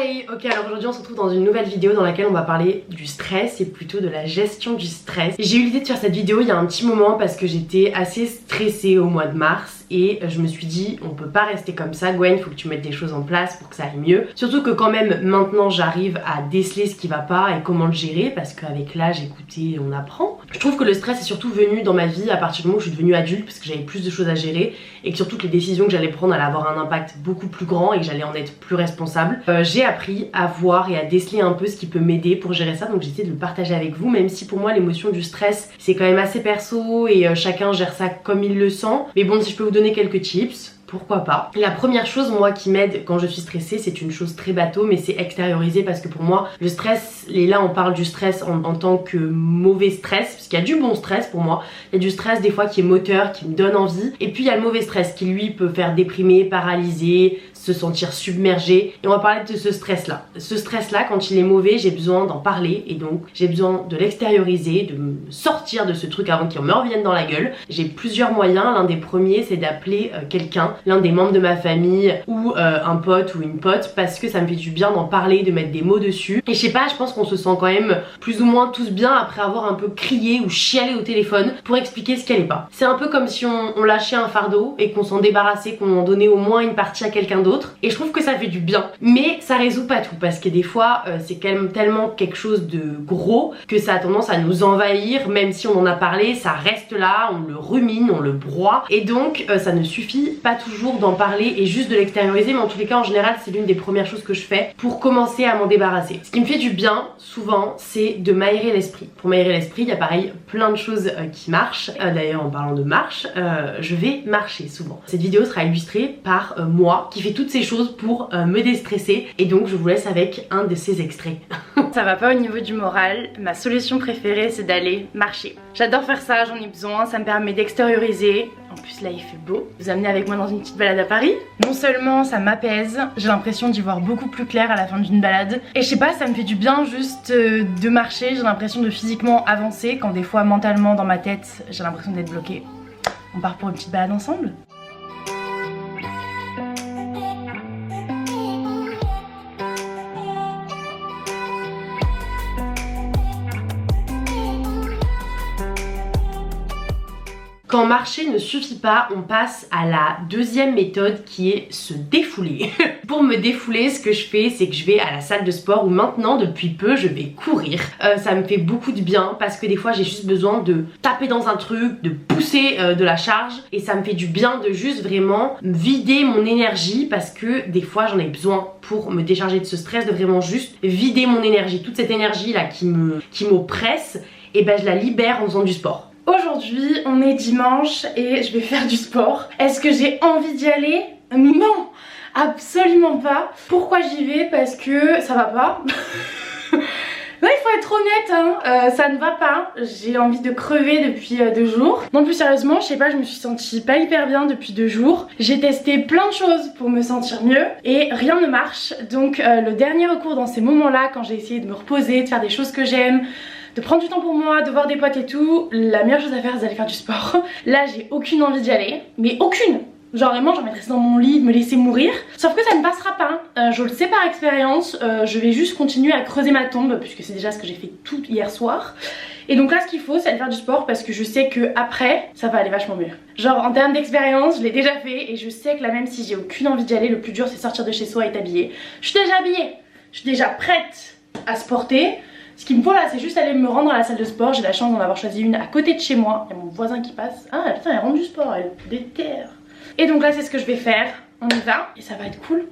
Hi. Ok, alors aujourd'hui on se retrouve dans une nouvelle vidéo dans laquelle on va parler du stress et plutôt de la gestion du stress. J'ai eu l'idée de faire cette vidéo il y a un petit moment parce que j'étais assez stressée au mois de mars et je me suis dit on peut pas rester comme ça Gwen, il faut que tu mettes des choses en place pour que ça aille mieux. Surtout que quand même maintenant j'arrive à déceler ce qui va pas et comment le gérer parce qu'avec l'âge, écoutez, on apprend. Je trouve que le stress est surtout venu dans ma vie à partir du moment où je suis devenue adulte parce que j'avais plus de choses à gérer et que surtout que les décisions que j'allais prendre allaient avoir un impact beaucoup plus grand et que j'allais en être plus responsable. J'ai appris à voir et à déceler un peu ce qui peut m'aider pour gérer ça, donc j'essaie de le partager avec vous, même si pour moi l'émotion du stress c'est quand même assez perso et chacun gère ça comme il le sent. Mais bon, si je peux vous donner quelques tips, pourquoi pas. La première chose moi qui m'aide quand je suis stressée, c'est une chose très bateau mais c'est extérioriser, parce que pour moi le stress, et là on parle du stress en tant que mauvais stress, parce qu'il y a du bon stress pour moi, il y a du stress des fois qui est moteur, qui me donne envie, et puis il y a le mauvais stress qui lui peut faire déprimer, paralyser, se sentir submergé, et on va parler de ce stress là. Ce stress là, quand il est mauvais, j'ai besoin d'en parler et donc j'ai besoin de l'extérioriser, de me sortir de ce truc avant qu'il me revienne dans la gueule. J'ai plusieurs moyens, l'un des premiers c'est d'appeler quelqu'un, l'un des membres de ma famille ou un pote ou une pote, parce que ça me fait du bien d'en parler, de mettre des mots dessus. Et je sais pas, je pense qu'on se sent quand même plus ou moins tous bien après avoir un peu crié ou chialé au téléphone pour expliquer ce qu'elle est pas. C'est un peu comme si on lâchait un fardeau et qu'on s'en débarrassait, qu'on en donnait au moins une partie à quelqu'un d'autre. Et je trouve que ça fait du bien, mais ça résout pas tout, parce que des fois c'est quand même tellement quelque chose de gros que ça a tendance à nous envahir. Même si on en a parlé, ça reste là, on le rumine, on le broie, et donc ça ne suffit pas toujours d'en parler et juste de l'extérioriser, mais en tous les cas en général c'est l'une des premières choses que je fais pour commencer à m'en débarrasser. Ce qui me fait du bien souvent, c'est de m'aérer l'esprit. Pour m'aérer l'esprit, il y a pareil plein de choses qui marchent. D'ailleurs en parlant de marche, je vais marcher souvent. Cette vidéo sera illustrée par moi qui fait toutes ces choses pour me déstresser, et donc je vous laisse avec un de ces extraits. Ça va pas au niveau du moral, ma solution préférée c'est d'aller marcher. J'adore faire ça, j'en ai besoin, ça me permet d'extérioriser. En plus là il fait beau. Vous amenez avec moi dans une petite balade à Paris. Non seulement ça m'apaise, j'ai l'impression d'y voir beaucoup plus clair à la fin d'une balade. Et je sais pas, ça me fait du bien juste de marcher, j'ai l'impression de physiquement avancer quand des fois mentalement dans ma tête j'ai l'impression d'être bloquée. On part pour une petite balade ensemble ? Quand marcher ne suffit pas, on passe à la deuxième méthode qui est se défouler. Pour me défouler, ce que je fais, c'est que je vais à la salle de sport, où maintenant depuis peu je vais courir. Ça me fait beaucoup de bien parce que des fois j'ai juste besoin de taper dans un truc, de pousser de la charge, et ça me fait du bien de juste vraiment vider mon énergie, parce que des fois j'en ai besoin pour me décharger de ce stress, de vraiment juste vider mon énergie. Toute cette énergie là qui m'oppresse, et ben je la libère en faisant du sport. Aujourd'hui, on est dimanche et je vais faire du sport. Est-ce que j'ai envie d'y aller? Non, absolument pas. Pourquoi j'y vais? Parce que ça va pas. Là il faut être honnête, hein. Ça ne va pas. J'ai envie de crever depuis 2 jours. Non, plus sérieusement, je sais pas, je me suis sentie pas hyper bien depuis 2 jours. J'ai testé plein de choses pour me sentir mieux et rien ne marche. Donc le dernier recours dans ces moments là, quand j'ai essayé de me reposer, de faire des choses que j'aime, de prendre du temps pour moi, de voir des potes et tout, la meilleure chose à faire c'est d'aller faire du sport. Là j'ai aucune envie d'y aller, mais aucune. Genre vraiment j'ai envie de rester dans mon lit, de me laisser mourir. Sauf que ça ne passera pas, je le sais par expérience. Je vais juste continuer à creuser ma tombe, puisque c'est déjà ce que j'ai fait tout hier soir. Et donc là ce qu'il faut c'est aller faire du sport, parce que je sais que après ça va aller vachement mieux. Genre en termes d'expérience je l'ai déjà fait, et je sais que là même si j'ai aucune envie d'y aller, le plus dur c'est sortir de chez soi et t'habiller. Je suis déjà habillée, je suis déjà prête à se porter. Ce qu'il me faut là c'est juste aller me rendre à la salle de sport. J'ai la chance d'en avoir choisi une à côté de chez moi. Il y a mon voisin qui passe. Ah putain, elle rentre du sport, elle déterre. Et donc là c'est ce que je vais faire. On y va et ça va être cool.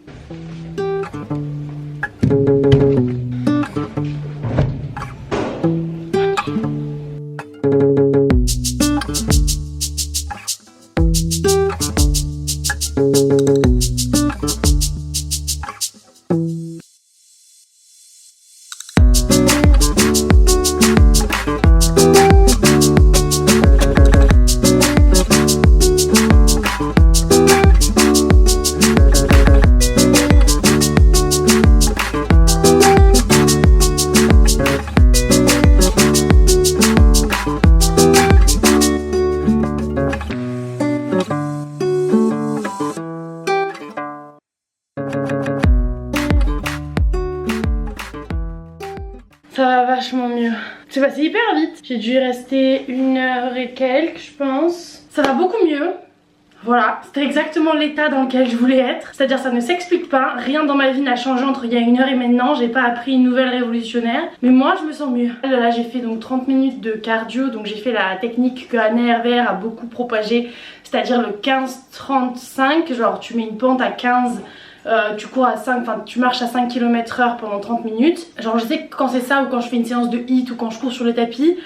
Ça va vachement mieux. C'est passé hyper vite. J'ai dû y rester 1 heure et quelques, je pense. Ça va beaucoup mieux. Voilà, c'était exactement l'état dans lequel je voulais être. C'est-à-dire ça ne s'explique pas, rien dans ma vie n'a changé entre il y a 1 heure et maintenant. J'ai pas appris une nouvelle révolutionnaire. Mais moi je me sens mieux. Là j'ai fait donc 30 minutes de cardio. Donc j'ai fait la technique que Anna Hervère a beaucoup propagée. C'est-à-dire le 15-35. Genre tu mets une pente à 15, tu cours à 5, enfin tu marches à 5 km/h pendant 30 minutes. Genre je sais que quand c'est ça ou quand je fais une séance de HIIT ou quand je cours sur le tapis,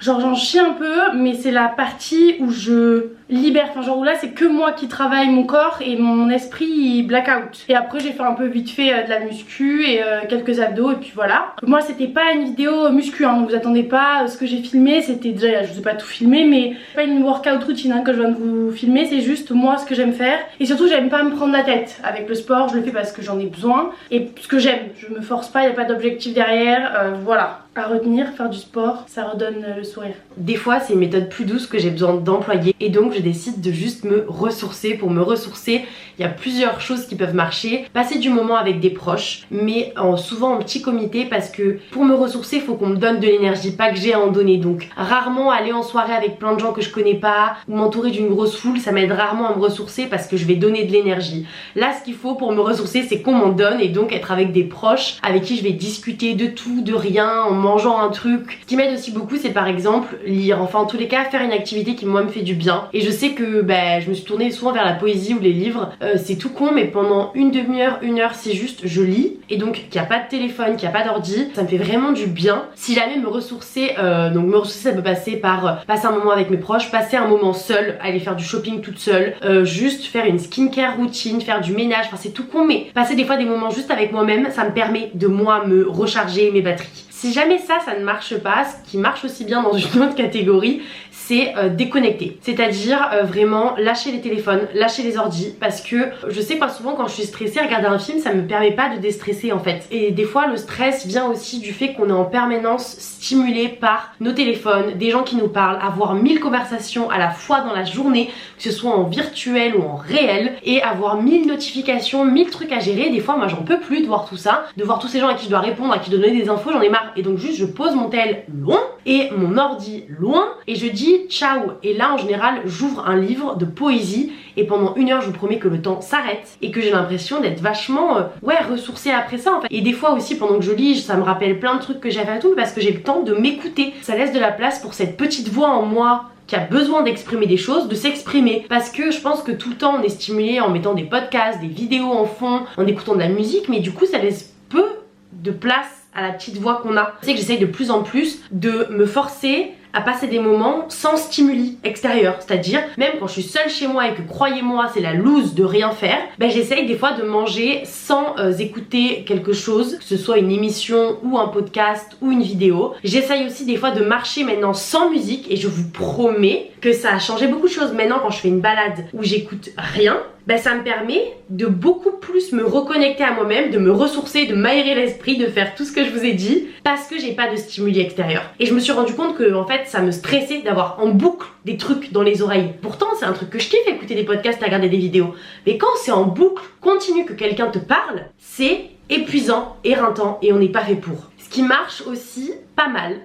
genre j'en chie un peu, mais c'est la partie où je libère, enfin genre où là c'est que moi qui travaille mon corps et mon esprit il black out. Et après j'ai fait un peu vite fait de la muscu et quelques abdos et puis voilà. Moi c'était pas une vidéo muscu hein, donc vous attendez pas ce que j'ai filmé, c'était déjà, je vous ai pas tout filmé mais pas une workout routine hein, que je viens de vous filmer, c'est juste moi ce que j'aime faire. Et surtout j'aime pas me prendre la tête avec le sport, je le fais parce que j'en ai besoin et ce que j'aime, je me force pas, y a pas d'objectif derrière, voilà. À retenir, faire du sport, ça redonne le sourire. Des fois c'est une méthode plus douce que j'ai besoin d'employer et donc je décide de juste me ressourcer. Pour me ressourcer, il y a plusieurs choses qui peuvent marcher. Passer du moment avec des proches, mais souvent en petit comité parce que pour me ressourcer, il faut qu'on me donne de l'énergie, pas que j'ai à en donner. Donc rarement aller en soirée avec plein de gens que je connais pas ou m'entourer d'une grosse foule, ça m'aide rarement à me ressourcer parce que je vais donner de l'énergie. Là ce qu'il faut pour me ressourcer c'est qu'on m'en donne et donc être avec des proches avec qui je vais discuter de tout, de rien, en mangeant un truc. Ce qui m'aide aussi beaucoup c'est par exemple lire, enfin en tous les cas faire une activité qui moi me fait du bien. Et je sais que je me suis tournée souvent vers la poésie ou les livres, c'est tout con mais pendant une demi-heure, 1 heure c'est juste je lis et donc qu'il n'y a pas de téléphone, qu'il n'y a pas d'ordi, ça me fait vraiment du bien. Si jamais me ressourcer, donc me ressourcer ça peut passer par passer un moment avec mes proches, passer un moment seul, aller faire du shopping toute seule, juste faire une skincare routine, faire du ménage, enfin c'est tout con mais passer des fois des moments juste avec moi-même ça me permet de moi me recharger mes batteries. Si jamais ça ne marche pas, ce qui marche aussi bien dans une autre catégorie, c'est déconnecter. C'est-à-dire vraiment lâcher les téléphones, lâcher les ordis, parce que je sais pas souvent quand je suis stressée, regarder un film ça me permet pas de déstresser en fait. Et des fois le stress vient aussi du fait qu'on est en permanence stimulé par nos téléphones, des gens qui nous parlent, avoir 1000 conversations à la fois dans la journée, que ce soit en virtuel ou en réel, et avoir 1000 notifications, 1000 trucs à gérer. Des fois moi j'en peux plus de voir tout ça, de voir tous ces gens à qui je dois répondre, à qui je dois donner des infos, j'en ai marre. Et donc juste je pose mon tel loin et mon ordi loin et je dis ciao. Et là en général j'ouvre un livre de poésie et pendant 1 heure je vous promets que le temps s'arrête et que j'ai l'impression d'être vachement ressourcée après ça en fait. Et des fois aussi pendant que je lis ça me rappelle plein de trucs que j'avais à tout parce que j'ai le temps de m'écouter. Ça laisse de la place pour cette petite voix en moi qui a besoin d'exprimer des choses, de s'exprimer. Parce que je pense que tout le temps on est stimulé en mettant des podcasts, des vidéos en fond, en écoutant de la musique, mais du coup ça laisse peu de place à la petite voix qu'on a. Je sais que j'essaye de plus en plus de me forcer à passer des moments sans stimuli extérieur, c'est-à-dire même quand je suis seule chez moi et que croyez-moi c'est la loose de rien faire, j'essaye des fois de manger sans écouter quelque chose, que ce soit une émission ou un podcast ou une vidéo. J'essaye aussi des fois de marcher maintenant sans musique et je vous promets que ça a changé beaucoup de choses. Maintenant quand je fais une balade où j'écoute rien, ça me permet de beaucoup plus me reconnecter à moi-même, de me ressourcer, de m'aérer l'esprit, de faire tout ce que je vous ai dit parce que j'ai pas de stimuli extérieur. Et je me suis rendu compte que en fait ça me stressait d'avoir en boucle des trucs dans les oreilles. Pourtant c'est un truc que je kiffe, écouter des podcasts, regarder des vidéos. Mais quand c'est en boucle continue que quelqu'un te parle, c'est épuisant, éreintant et on n'est pas fait pour. Ce qui marche aussi pas mal,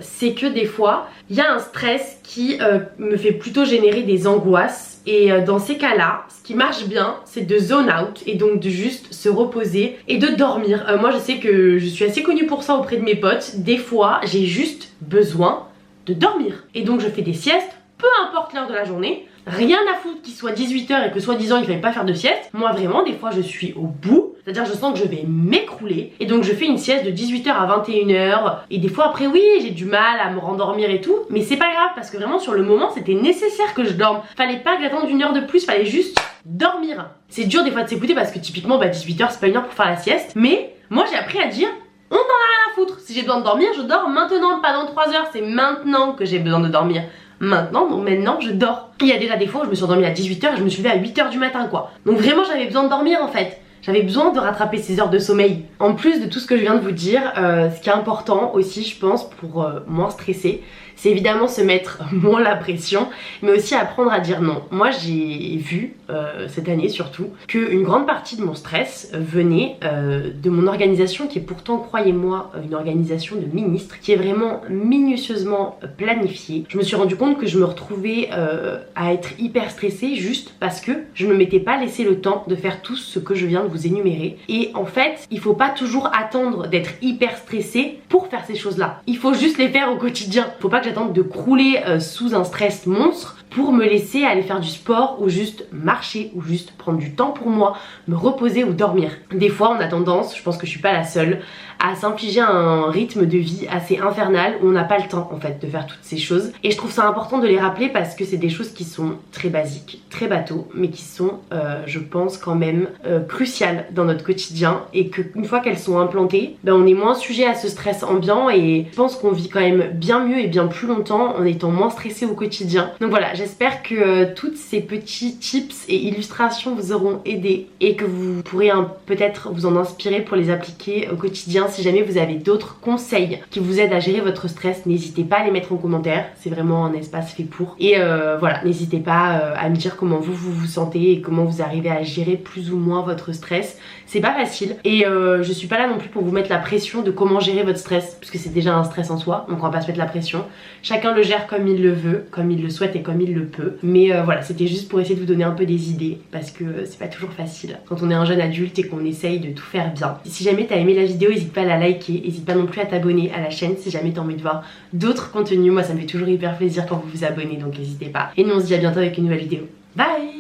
c'est que des fois il y a un stress qui me fait plutôt générer des angoisses. Et dans ces cas-là, ce qui marche bien, c'est de zone out et donc de juste se reposer et de dormir. Moi je sais que je suis assez connue pour ça auprès de mes potes. Des fois, j'ai juste besoin de dormir. Et donc je fais des siestes, peu importe l'heure de la journée. Rien à foutre qu'il soit 18 h et que soi-disant il fallait pas faire de sieste. Moi vraiment, des fois je suis au bout. C'est-à-dire je sens que je vais m'écrouler. Et donc je fais une sieste de 18 h à 21 h. Et des fois après oui, j'ai du mal à me rendormir et tout. Mais c'est pas grave parce que vraiment sur le moment c'était nécessaire que je dorme. Fallait pas que j'attende 1 heure de plus, fallait juste dormir. C'est dur des fois de s'écouter parce que typiquement 18 h c'est pas 1 heure pour faire la sieste. Mais moi j'ai appris à dire on n'en a rien à foutre. Si j'ai besoin de dormir, je dors maintenant, pas dans 3 heures. C'est maintenant que j'ai besoin de dormir. Maintenant, donc maintenant je dors. Il y a déjà des fois où je me suis endormie à 18 h et je me suis levée à 8 h du matin quoi. Donc vraiment j'avais besoin de dormir en fait. J'avais besoin de rattraper ces heures de sommeil. En plus de tout ce que je viens de vous dire, ce qui est important aussi je pense pour moins stresser, c'est évidemment se mettre moins la pression, mais aussi apprendre à dire non. Moi j'ai vu, cette année surtout, qu'une grande partie de mon stress venait de mon organisation qui est pourtant, croyez-moi, une organisation de ministres, qui est vraiment minutieusement planifiée. Je me suis rendu compte que je me retrouvais à être hyper stressée juste parce que je ne m'étais pas laissé le temps de faire tout ce que je viens de vous énumérer. Et en fait, il faut pas toujours attendre d'être hyper stressé pour faire ces choses-là. Il faut juste les faire au quotidien. Faut pas que j'attende de crouler sous un stress monstre pour me laisser aller faire du sport ou juste marcher ou juste prendre du temps pour moi, me reposer ou dormir. Des fois on a tendance, je pense que je suis pas la seule, à s'infliger un rythme de vie assez infernal où on n'a pas le temps en fait de faire toutes ces choses. Et je trouve ça important de les rappeler parce que c'est des choses qui sont très basiques, très bateaux, mais qui sont je pense quand même cruciales dans notre quotidien et qu'une fois qu'elles sont implantées, ben, on est moins sujet à ce stress ambiant et je pense qu'on vit quand même bien mieux et bien plus longtemps en étant moins stressé au quotidien. Donc voilà, j'espère que toutes ces petits tips et illustrations vous auront aidé et que vous pourrez peut-être vous en inspirer pour les appliquer au quotidien. Si jamais vous avez d'autres conseils qui vous aident à gérer votre stress, n'hésitez pas à les mettre en commentaire, c'est vraiment un espace fait pour. Et voilà, n'hésitez pas à me dire comment vous sentez et comment vous arrivez à gérer plus ou moins votre stress. C'est pas facile et je suis pas là non plus pour vous mettre la pression de comment gérer votre stress, puisque c'est déjà un stress en soi, donc on va pas se mettre la pression. Chacun le gère comme il le veut, comme il le souhaite et comme il le peut. Mais voilà, c'était juste pour essayer de vous donner un peu des idées, parce que c'est pas toujours facile quand on est un jeune adulte et qu'on essaye de tout faire bien. Si jamais t'as aimé la vidéo, n'hésite pas à la liker, n'hésite pas non plus à t'abonner à la chaîne si jamais t'as envie de voir d'autres contenus. Moi ça me fait toujours hyper plaisir quand vous vous abonnez, donc n'hésitez pas. Et nous on se dit à bientôt avec une nouvelle vidéo. Bye!